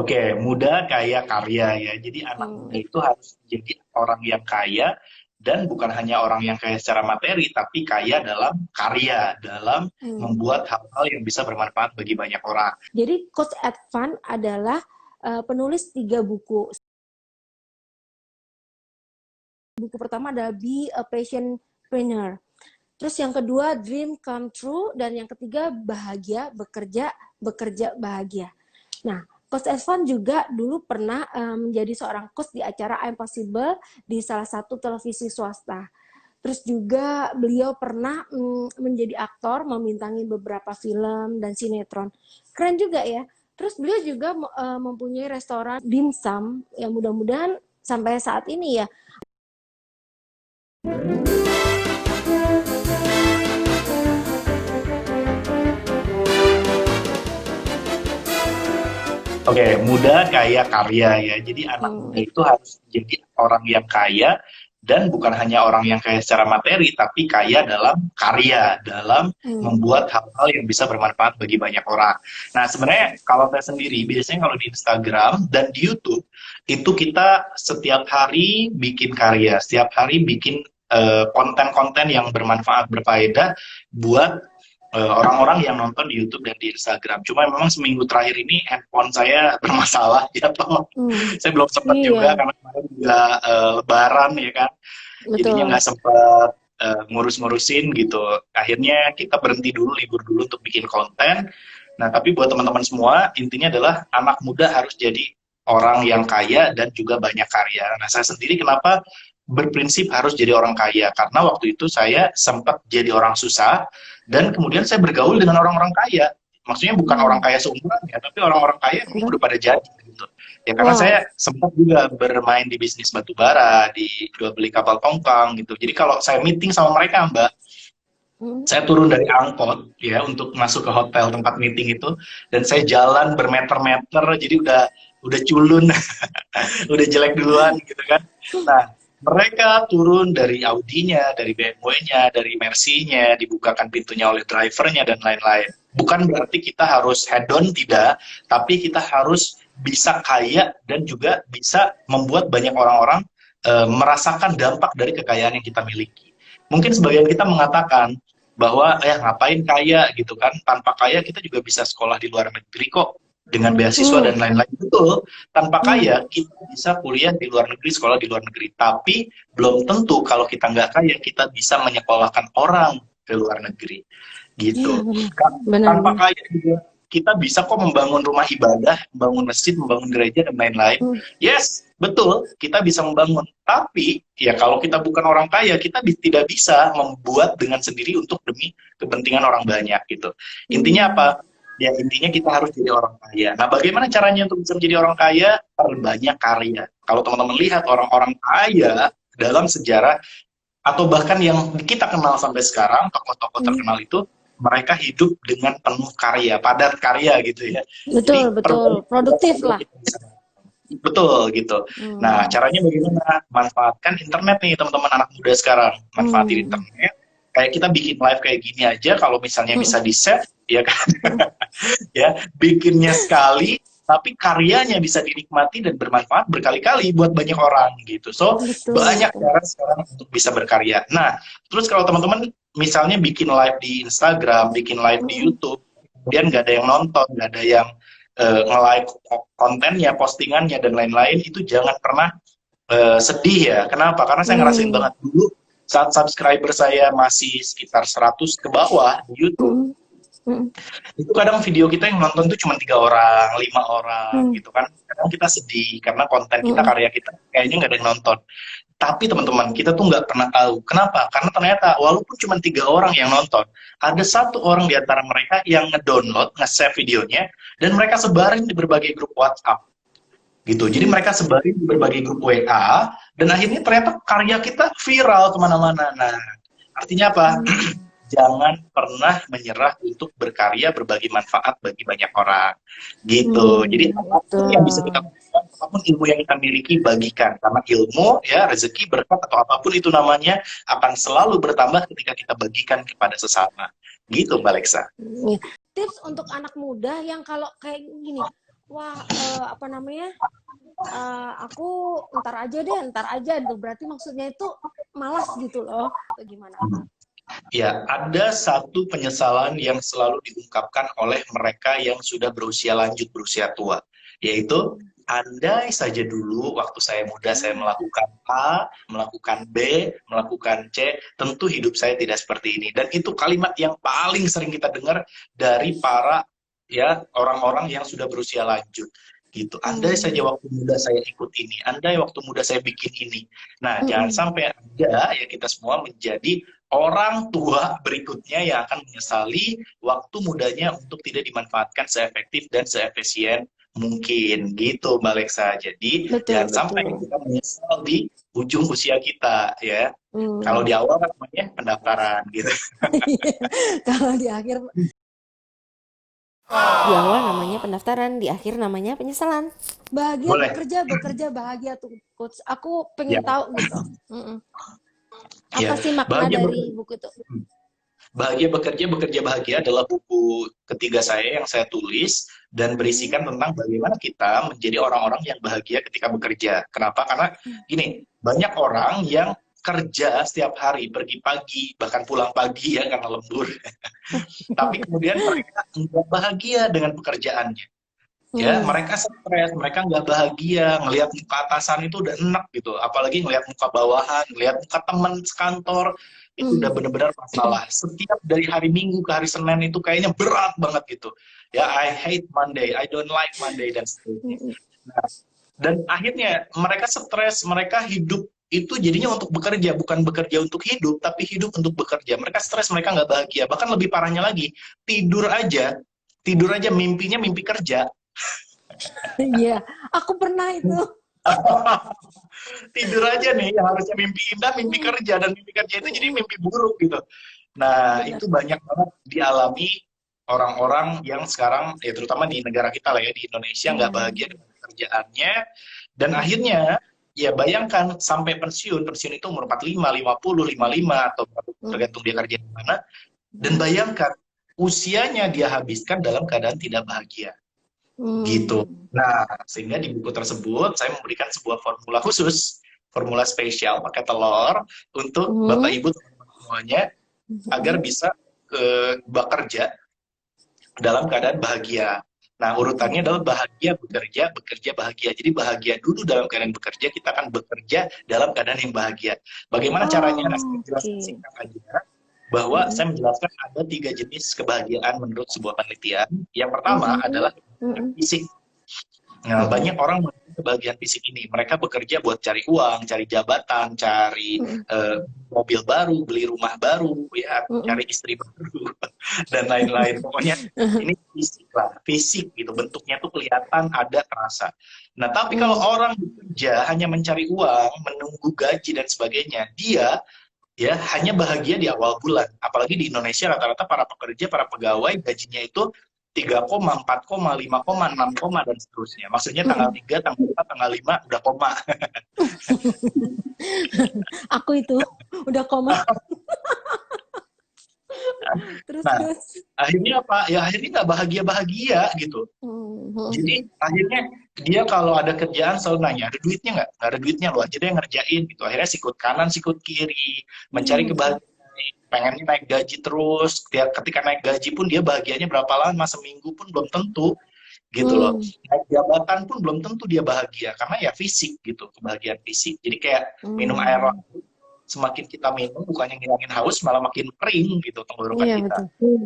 Oke, muda kaya karya ya. Jadi anak muda Hmm. itu harus jadi orang yang kaya dan bukan hanya orang yang kaya secara materi, tapi kaya dalam karya, dalam Hmm. membuat hal-hal yang bisa bermanfaat bagi banyak orang. Jadi Coach Advan adalah penulis 3 buku. Buku pertama adalah Be a Passionpreneur. Terus yang kedua Dream Come True, dan yang ketiga Bahagia Bekerja, Bekerja Bahagia. Nah, Coach Evan juga dulu pernah menjadi seorang coach di acara Impossible di salah satu televisi swasta. Terus juga beliau pernah menjadi aktor, membintangi beberapa film dan sinetron. Keren juga ya. Terus beliau juga mempunyai restoran dimsum yang mudah-mudahan sampai saat ini ya. Oke, muda kaya karya ya. Jadi anak muda Hmm. itu harus jadi orang yang kaya dan bukan hanya orang yang kaya secara materi, tapi kaya dalam karya, dalam Hmm. membuat hal-hal yang bisa bermanfaat bagi banyak orang. Nah, sebenarnya kalau saya sendiri, biasanya kalau di Instagram dan di YouTube, itu kita setiap hari bikin karya, setiap hari bikin konten-konten yang bermanfaat, berfaedah buat orang-orang yang nonton di YouTube dan di Instagram. Cuma memang seminggu terakhir ini handphone saya bermasalah, ya toh. Hmm. Saya belum sempat Iya, juga karena kemarin juga Lebaran ya kan, jadinya betul. nggak sempat ngurus-ngurusin gitu. Akhirnya kita berhenti dulu, libur dulu untuk bikin konten. Nah, tapi buat teman-teman semua, intinya adalah anak muda harus jadi orang yang kaya dan juga banyak karya. Nah, saya sendiri kenapa berprinsip harus jadi orang kaya? Karena waktu itu saya sempat jadi orang susah, dan kemudian saya bergaul dengan orang-orang kaya. Maksudnya bukan orang Hmm. kaya seumuran ya, tapi orang-orang kaya yang memang udah pada jadi gitu. Ya karena saya Wow. sempat juga bermain di bisnis batu bara, di jual beli kapal tongkang gitu. Jadi kalau saya meeting sama mereka, Mbak, Hmm. saya turun dari angkot ya untuk masuk ke hotel tempat meeting itu, dan saya jalan bermeter-meter, jadi udah culun, udah jelek duluan gitu kan. Nah, mereka turun dari Audinya, dari BMW-nya, dari Mercy-nya, dibukakan pintunya oleh drivernya dan lain-lain. Bukan berarti kita harus head on, tidak, tapi kita harus bisa kaya dan juga bisa membuat banyak orang-orang merasakan dampak dari kekayaan yang kita miliki. Mungkin sebagian kita mengatakan bahwa ngapain kaya gitu kan, tanpa kaya kita juga bisa sekolah di luar negeri kok dengan beasiswa Hmm. dan lain-lain. Betul, tanpa Hmm. kaya kita bisa kuliah di luar negeri, sekolah di luar negeri, tapi belum tentu kalau kita nggak kaya kita bisa menyekolahkan orang ke luar negeri Iya, gitu. benar. Tanpa Benar-benar. kaya juga kita bisa kok membangun rumah ibadah, membangun masjid, membangun gereja dan lain-lain. Hmm. Yes, betul, kita bisa membangun. Tapi ya kalau kita bukan orang kaya, kita tidak bisa membuat dengan sendiri untuk demi kepentingan orang banyak gitu. Intinya Hmm. apa? Ya intinya kita harus jadi orang kaya. Nah, bagaimana caranya untuk bisa menjadi orang kaya? Perbanyak karya. Kalau teman-teman lihat orang-orang kaya dalam sejarah, atau bahkan yang kita kenal sampai sekarang, tokoh-tokoh Hmm. terkenal itu, mereka hidup dengan penuh karya, padat karya gitu ya. Betul, Jadi betul. perbanyak karya Produktif agar lah. kita bisa. Betul gitu. Nah, Hmm. caranya bagaimana? Manfaatkan internet nih teman-teman anak muda sekarang. Manfaatin Hmm. internet. Kayak kita bikin live kayak gini aja, kalau misalnya Hmm. bisa di-save, ya kan? Hmm. Ya, bikinnya sekali, tapi karyanya bisa dinikmati dan bermanfaat berkali-kali buat banyak orang gitu. So, Betul, banyak betul. cara sekarang untuk bisa berkarya. Nah, terus kalau teman-teman misalnya bikin live di Instagram, bikin live di Hmm. YouTube, kemudian nggak ada yang nonton, nggak ada yang nge-like kontennya, postingannya, dan lain-lain, itu jangan pernah sedih ya. Kenapa? Karena saya ngerasain Hmm. banget dulu saat subscriber saya masih sekitar 100 ke bawah di YouTube, Hmm. Hmm. itu kadang video kita yang nonton tuh cuma 3 orang, 5 orang Hmm. gitu kan. Kadang kita sedih karena konten kita, Hmm. karya kita kayaknya nggak ada yang nonton. Tapi teman-teman, kita tuh nggak pernah tahu. Kenapa? Karena ternyata walaupun cuma 3 orang yang nonton, ada 1 orang di antara mereka yang ngedownload, nge-save videonya, dan mereka sebarin di berbagai grup WhatsApp gitu. Jadi Hmm. mereka sebarin di berbagai grup WA, dan akhirnya ternyata karya kita viral kemana-mana. Nah, artinya apa? Hmm. Jangan pernah menyerah untuk berkarya, berbagi manfaat bagi banyak orang gitu. Jadi Hmm. apapun yang bisa kita Betul. lakukan, apapun ilmu yang kita miliki, bagikan, karena ilmu ya, rezeki, berkat, atau apapun itu namanya, akan selalu bertambah ketika kita bagikan kepada sesama gitu, Mbak Lexa. Nih, tips untuk anak muda yang kalau kayak gini, wah apa namanya, aku ntar aja gitu, berarti maksudnya itu malas gitu loh, atau gimana? Ya, ada satu penyesalan yang selalu diungkapkan oleh mereka yang sudah berusia lanjut, berusia tua, yaitu andai saja dulu waktu saya muda saya Hmm. melakukan A, melakukan B, melakukan C, tentu hidup saya tidak seperti ini. Dan itu kalimat yang paling sering kita dengar dari para ya orang-orang yang sudah berusia lanjut gitu. Andai saja Hmm. waktu muda saya ikut ini, andai waktu muda saya bikin ini. Nah, jangan Mm-mm. sampai ada ya kita semua menjadi orang tua berikutnya yang akan menyesali waktu mudanya untuk tidak dimanfaatkan seefektif dan seefisien mungkin gitu Mbak Alexa. Jadi Betul, jangan sampai betul. kita menyesal di ujung usia kita ya. Kalau Hmm. di awal kan namanya pendaftaran gitu. Kalau di awal namanya pendaftaran, di akhir namanya penyesalan. Bahagia Boleh. bekerja, bekerja bahagia tuh coach. Aku pengen Ya, tahu gitu. Mm-mm. Apa ya. sih makna Bahagia dari bekerja. buku itu? Bahagia bekerja, bekerja bahagia adalah buku ketiga saya yang saya tulis dan Mm-mm. berisikan tentang bagaimana kita menjadi orang-orang yang bahagia ketika bekerja. Kenapa? Karena gini, banyak orang yang kerja setiap hari, pergi pagi, bahkan pulang pagi ya karena lembur. Tapi kemudian mereka nggak bahagia dengan pekerjaannya. Ya, Hmm. mereka stres, mereka nggak bahagia, ngelihat muka atasan itu udah enak gitu, apalagi ngelihat muka bawahan, ngelihat muka teman sekantor, itu udah Hmm. bener-bener masalah. Setiap dari hari Minggu ke hari Senin itu kayaknya berat banget gitu. Ya, I hate Monday, I don't like Monday, dan seterusnya. Mm-mm. Nah, dan akhirnya mereka stres, mereka hidup itu jadinya untuk bekerja, bukan bekerja untuk hidup, tapi hidup untuk bekerja. Mereka stres, mereka nggak bahagia. Bahkan lebih parahnya lagi, tidur aja, tidur aja mimpinya mimpi kerja. Iya, aku pernah itu. Tidur aja nih yang harusnya mimpi indah mimpi Mm. kerja, dan mimpi kerja itu jadi Mm-mm. mimpi buruk gitu. Nah, Benar. itu banyak banget dialami orang-orang yang sekarang ya terutama di negara kita lah ya, di Indonesia, nggak bahagia Hmm. dengan pekerjaannya, dan Mm-mm. akhirnya ya bayangkan sampai pensiun, pensiun itu umur 45, 50, 55 atau Mm. tergantung dia kerja di mana, dan Mm. bayangkan usianya dia habiskan dalam keadaan tidak bahagia. Gitu. Hmm. Nah, sehingga di buku tersebut saya memberikan sebuah formula khusus, formula spesial pakai telur untuk Bapak Hmm. Ibu teman-teman semuanya agar Mm-mm. bisa bekerja dalam keadaan bahagia. Nah, urutannya adalah bahagia bekerja, bekerja bahagia. Jadi bahagia dulu dalam keadaan bekerja, kita akan bekerja dalam keadaan yang bahagia. Bagaimana caranya? Nah, saya Oh, jelaskan oke. singkat aja bahwa Mm-mm. saya menjelaskan ada 3 jenis kebahagiaan menurut sebuah penelitian. Yang pertama Mm-mm. adalah kebahagiaan Mm-mm. fisik. Nah, Mm-mm. banyak orang mengalami kebahagiaan fisik ini. Mereka bekerja buat cari uang, cari jabatan, cari Mm-mm. mobil baru, beli rumah baru, ya, Mm-mm. cari istri baru, dan lain-lain. Pokoknya ini fisik lah, fisik gitu. Bentuknya tuh kelihatan, ada, terasa. Nah, tapi kalau Mm. orang bekerja hanya mencari uang, menunggu gaji dan sebagainya, dia ya hanya bahagia di awal bulan. Apalagi di Indonesia rata-rata para pekerja, para pegawai gajinya itu 3, 4, 5, 6, dan seterusnya. Maksudnya tanggal Mm-mm. 3, tanggal 4, tanggal 5 udah koma. Aku itu udah koma. Terus Nah, terus. akhirnya apa? Ya akhirnya nggak bahagia-bahagia gitu. Mhm. Jadi akhirnya dia kalau ada kerjaan selalu nanya, ada duitnya nggak? Nggak ada duitnya, lo aja deh yang ngerjain gitu. Akhirnya sikut kanan, sikut kiri, mencari Hmm. kebahagiaan, pengennya naik gaji terus. Ketika naik gaji pun dia bahagianya berapa lama, seminggu pun belum tentu gitu loh. Hmm. Naik jabatan pun belum tentu dia bahagia karena ya fisik gitu, kebahagiaan fisik. Jadi kayak minum air Hmm. laut, semakin kita minum bukannya ngilangin haus malah makin kering gitu tenggorokan Iya kita. betul.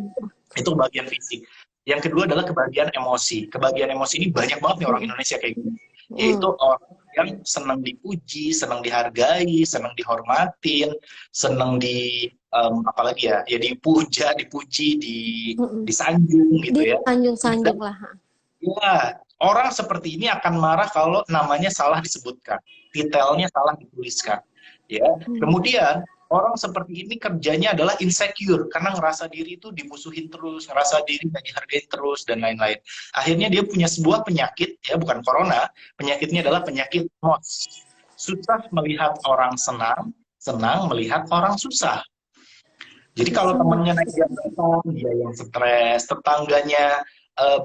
Itu kebahagiaan fisik. Yang kedua adalah kebahagiaan emosi. Kebahagiaan emosi ini banyak banget nih orang Hmm. Indonesia kayak gini. Yaitu Hmm. orang yang senang dipuji, senang dihargai, senang dihormatin, senang di apalagi ya, ya dipuja, dipuji, Hmm. disanjung gitu ya. Disanjung-sanjung lah. Ya, orang seperti ini akan marah kalau namanya salah disebutkan, detailnya salah dituliskan. Ya, Hmm. kemudian orang seperti ini kerjanya adalah insecure karena ngerasa diri itu dimusuhin terus, ngerasa diri nggak dihargai terus dan lain-lain. Akhirnya dia punya sebuah penyakit, ya bukan corona, penyakitnya adalah penyakit MOS. Susah melihat orang senang, senang melihat orang susah. Jadi kalau Susah. temennya naik jabatan, dia yang stres, tetangganya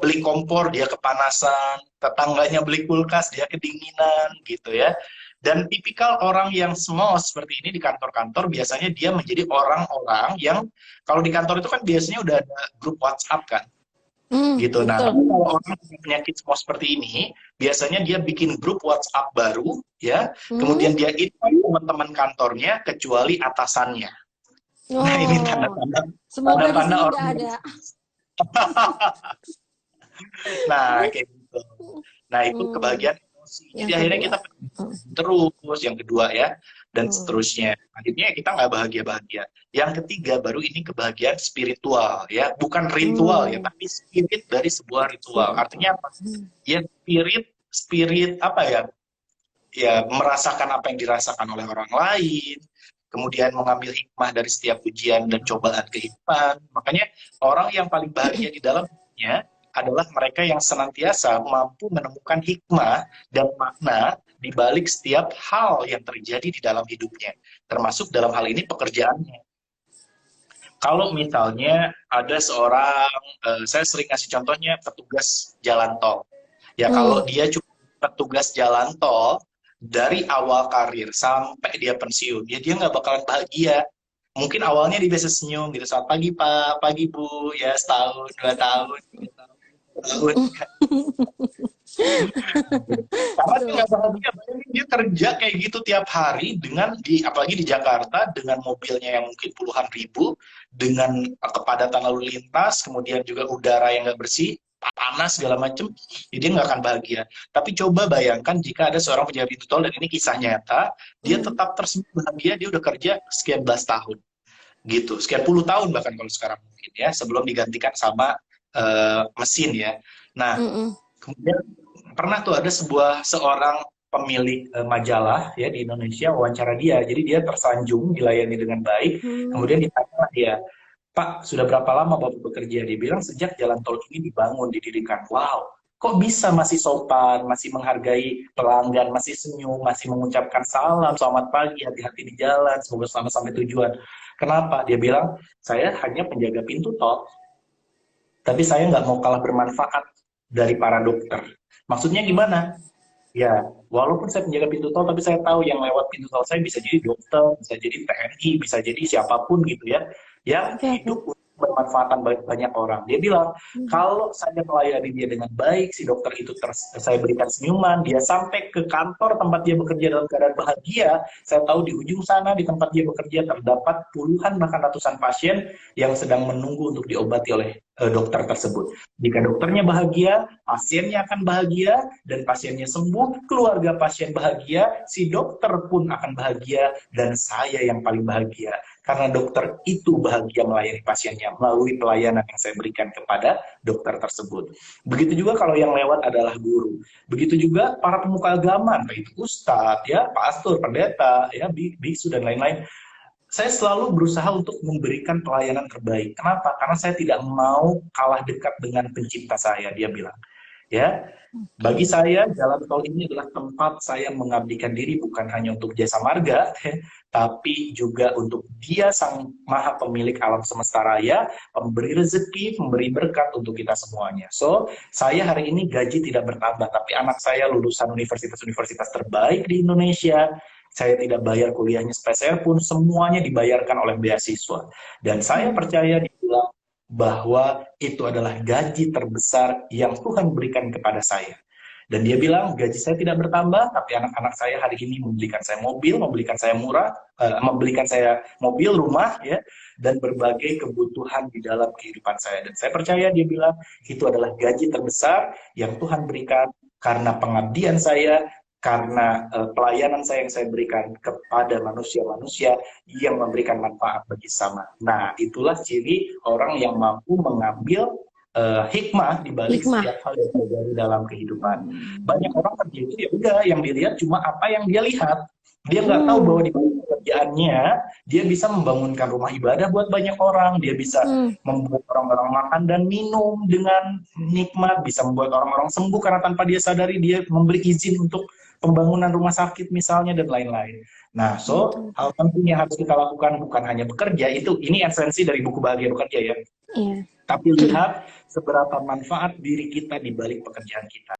beli kompor dia kepanasan, tetangganya beli kulkas dia kedinginan gitu ya. Dan tipikal orang yang smos seperti ini di kantor-kantor biasanya dia menjadi orang-orang yang kalau di kantor itu kan biasanya udah ada grup WhatsApp kan gitu. Nah, Betul. tapi kalau orang punya penyakit smos seperti ini, biasanya dia bikin grup WhatsApp baru ya, kemudian dia invite teman-teman kantornya kecuali atasannya. Nah, ini Oh, tanda-tanda semoga di tanda-tanda sini orang. nggak ada. Nah, Terus kayak gitu. Nah, itu hmm, kebahagiaan emosi. Jadi yang akhirnya kedua. kita Hmm, terus, yang kedua ya, dan hmm, seterusnya. Akhirnya kita nggak bahagia-bahagia. Yang ketiga, baru ini kebahagiaan spiritual ya, bukan ritual ya, hmm, tapi spirit dari sebuah ritual. Artinya spiritual. apa? Ya spirit apa ya? Ya merasakan apa yang dirasakan oleh orang lain, kemudian mengambil hikmah dari setiap ujian dan cobaan kehidupan. Makanya orang yang paling bahagia di dalamnya adalah mereka yang senantiasa mampu menemukan hikmah dan makna di balik setiap hal yang terjadi di dalam hidupnya, termasuk dalam hal ini pekerjaannya. Kalau misalnya ada seorang, saya sering kasih contohnya petugas jalan tol. Ya Hmm, kalau dia cuma petugas jalan tol dari awal karir sampai dia pensiun, ya dia nggak bakalan bahagia. Mungkin awalnya dia biasa senyum gitu, selamat pagi Pak, pagi Bu, ya setahun, 2 tahun, 3 tahun, 4 tahun. Karena dia betul. nggak bahagia, bayangin dia kerja kayak gitu tiap hari dengan apalagi di Jakarta dengan mobilnya yang mungkin puluhan ribu, dengan kepadatan lalu lintas, kemudian juga udara yang nggak bersih, panas segala macem, jadi dia nggak akan bahagia. Tapi coba bayangkan jika ada seorang penjaga pintu tol dan ini kisah nyata, dia Hmm, tetap tersenyum bahagia, dia udah kerja sekian belas tahun, gitu, sekian puluh tahun bahkan kalau sekarang mungkin ya, sebelum digantikan sama mesin ya. Nah, hmm, kemudian pernah tuh ada seorang pemilik majalah ya di Indonesia wawancara dia. Jadi dia tersanjung dilayani dengan baik. hmm, Kemudian ditanya dia, Pak, sudah berapa lama Bapak bekerja? Dia bilang sejak jalan tol ini dibangun, didirikan. Wow, kok bisa masih sopan, masih menghargai pelanggan, masih senyum, masih mengucapkan salam, selamat pagi, hati-hati di jalan, semoga selamat sampai tujuan. Kenapa? Dia bilang, saya hanya penjaga pintu tol, tapi saya nggak mau kalah bermanfaat dari para dokter. Maksudnya gimana? Ya, walaupun saya penjaga pintu tol, tapi saya tahu yang lewat pintu tol saya bisa jadi dokter, bisa jadi TNI, bisa jadi siapapun gitu ya, yang oke, oke. hidup untuk bermanfaatan banyak orang. Dia bilang, Hmm, kalau saya melayani dia dengan baik, si dokter itu saya berikan senyuman, dia sampai ke kantor tempat dia bekerja dalam keadaan bahagia, saya tahu di ujung sana, di tempat dia bekerja, terdapat puluhan bahkan ratusan pasien yang sedang menunggu untuk diobati oleh dokter tersebut. Jika dokternya bahagia, pasiennya akan bahagia, dan pasiennya sembuh, keluarga pasien bahagia, si dokter pun akan bahagia, dan saya yang paling bahagia. Karena dokter itu bahagia melayani pasiennya melalui pelayanan yang saya berikan kepada dokter tersebut. Begitu juga kalau yang lewat adalah guru. Begitu juga para pemuka agama, baik itu ustadz, ya, pastor, pendeta, ya, biksu, dan lain-lain. Saya selalu berusaha untuk memberikan pelayanan terbaik. Kenapa? Karena saya tidak mau kalah dekat dengan pencipta saya, dia bilang. Ya, bagi oke. saya, jalan tol ini adalah tempat saya mengabdikan diri bukan hanya untuk jasa marga, tapi juga untuk Dia Sang Maha Pemilik alam semesta raya, pemberi rezeki, pemberi berkat untuk kita semuanya. So, saya hari ini gaji tidak bertambah, tapi anak saya lulusan universitas-universitas terbaik di Indonesia. Saya tidak bayar kuliahnya sepeser pun, semuanya dibayarkan oleh beasiswa. Dan saya Hmm, percaya dibilang bahwa itu adalah gaji terbesar yang Tuhan berikan kepada saya. Dan dia bilang, gaji saya tidak bertambah, tapi anak-anak saya hari ini membelikan saya mobil, membelikan saya murah, membelikan saya mobil, rumah, ya, dan berbagai kebutuhan di dalam kehidupan saya. Dan saya percaya dia bilang, itu adalah gaji terbesar yang Tuhan berikan karena pengabdian saya, karena pelayanan saya yang saya berikan kepada manusia-manusia yang memberikan manfaat bagi sama. Nah, itulah ciri orang yang mampu mengambil hikmah di balik hikmah. setiap hal yang terjadi dalam kehidupan. Banyak Hmm, orang kerja itu ya udah yang dilihat cuma apa yang dia lihat. Dia nggak tahu bahwa hmm, di balik pekerjaannya dia bisa membangunkan rumah ibadah buat banyak orang, dia bisa hmm, membuat orang-orang makan dan minum dengan nikmat, bisa membuat orang-orang sembuh karena tanpa dia sadari dia memberi izin untuk pembangunan rumah sakit misalnya dan lain-lain. Nah, betul, hal betul. penting yang harus kita lakukan bukan hanya bekerja, ini esensi dari buku Bahagia Bekerja ya. Iya. tapi lihat seberapa manfaat diri kita di balik pekerjaan kita.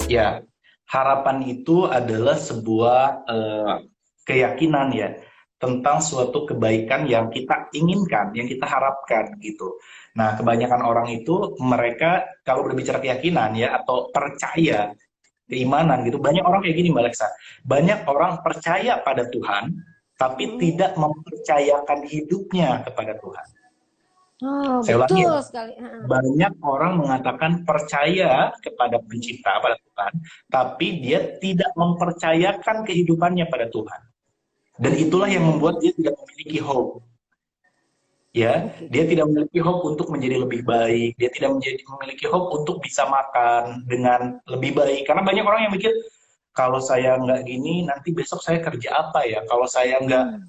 Ya, harapan itu adalah sebuah keyakinan ya tentang suatu kebaikan yang kita inginkan, yang kita harapkan gitu. Nah, kebanyakan orang itu mereka kalau berbicara keyakinan ya atau percaya, keimanan gitu, banyak orang kayak gini Mbak Alexa. Banyak orang percaya pada Tuhan tapi tidak mempercayakan hidupnya kepada Tuhan. Oh, Saya ulangi ya. betul sekali. Banyak orang mengatakan percaya kepada pencipta, pada Tuhan, tapi dia tidak mempercayakan kehidupannya pada Tuhan. Dan itulah yang membuat dia tidak memiliki hope. Ya, dia tidak memiliki hope untuk menjadi lebih baik, dia tidak memiliki hope untuk bisa makan dengan lebih baik. Karena banyak orang yang mikir, kalau saya nggak gini, nanti besok saya kerja apa ya? Kalau saya nggak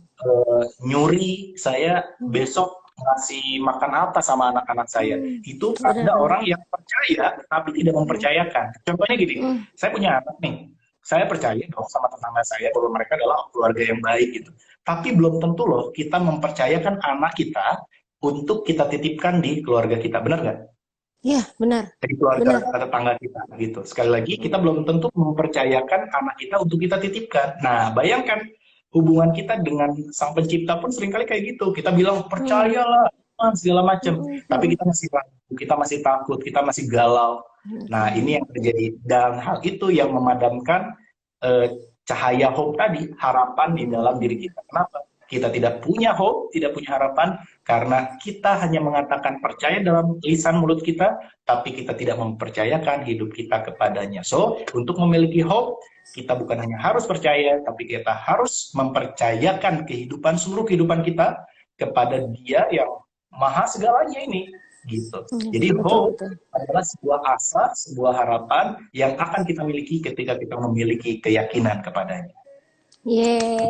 nyuri, saya besok ngasih makan apa sama anak-anak saya. Itu ada orang yang percaya tapi tidak mempercayakan. Contohnya gini, saya punya anak nih, saya percaya dong sama tetangga saya bahwa mereka adalah keluarga yang baik gitu. Tapi belum tentu loh kita mempercayakan anak kita untuk kita titipkan di keluarga kita, benar nggak? Iya, benar. Dari keluarga tetangga kita gitu. Sekali lagi kita belum tentu mempercayakan anak kita untuk kita titipkan. Nah, bayangkan hubungan kita dengan Sang Pencipta pun seringkali kayak gitu. Kita bilang percayalah, segala macam. Tapi kita masih ragu, kita masih takut, kita masih galau. Nah, ini yang terjadi. Dan hal itu yang memadamkan cahaya hope tadi, harapan di dalam diri kita. Kenapa? Kita tidak punya hope, tidak punya harapan, karena kita hanya mengatakan percaya dalam lisan mulut kita, tapi kita tidak mempercayakan hidup kita kepadanya. So, untuk memiliki hope, kita bukan hanya harus percaya, tapi kita harus mempercayakan seluruh kehidupan kita kepada Dia yang maha segalanya ini. Gitu. Jadi hope adalah sebuah asa, sebuah harapan yang akan kita miliki ketika kita memiliki keyakinan kepadanya.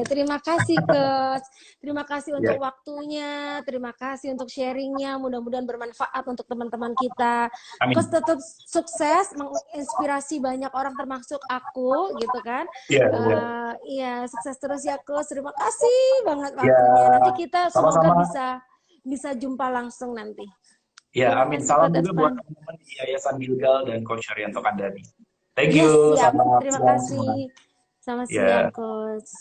Terima kasih Coach. Terima kasih untuk waktunya, terima kasih untuk sharingnya. Mudah-mudahan bermanfaat untuk teman-teman kita. Amin. Coach tetap sukses, menginspirasi banyak orang termasuk aku, gitu kan? Iya, sukses terus ya Coach. Terima kasih banget waktunya. Nanti kita semoga bisa jumpa langsung nanti. Ya, amin. Salam juga buat teman-teman di Yayasan Gilgal dan Coach Haryanto Kandhani. Thank you. Terima kasih. Selamat siang, Coach.